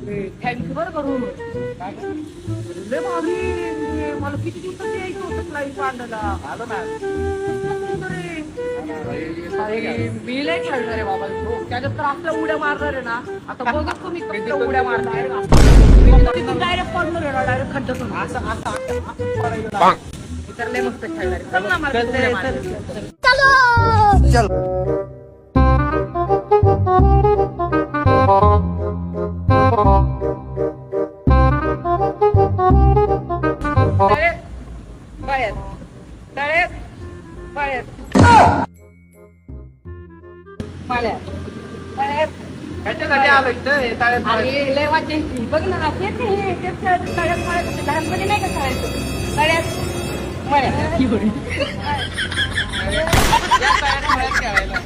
Thank you बरं करू लय भारी मला किती दिवसात यायचं होतं फ्लाईट आणलेला आलो ना. मी लय खेळणार आहे बाबा त्याच्यात तर आपल्या उड्या मारणार आहे ना आता बघत तुम्ही कसल्या उड्या मारणार डायरेक्ट पडणार आहे ना डायरेक्ट खड्ड्यातून असं असं असं पडायचं. तर लय मस्त खेळणार आहे. चल ना मला उड्या मारायला. तळेत, बाहेर तळेत, बाहेर पाण्यात, तळेत. ह्याच्यासाठी आलो इथं हे ताळ्यात अरे लय मजा येते. बघ ना तेच हे तेच तळ्यात मारायचं लहानपणी नाही का खेळायचं तळ्यात मळ्यात या ताळ्यात खेळायला.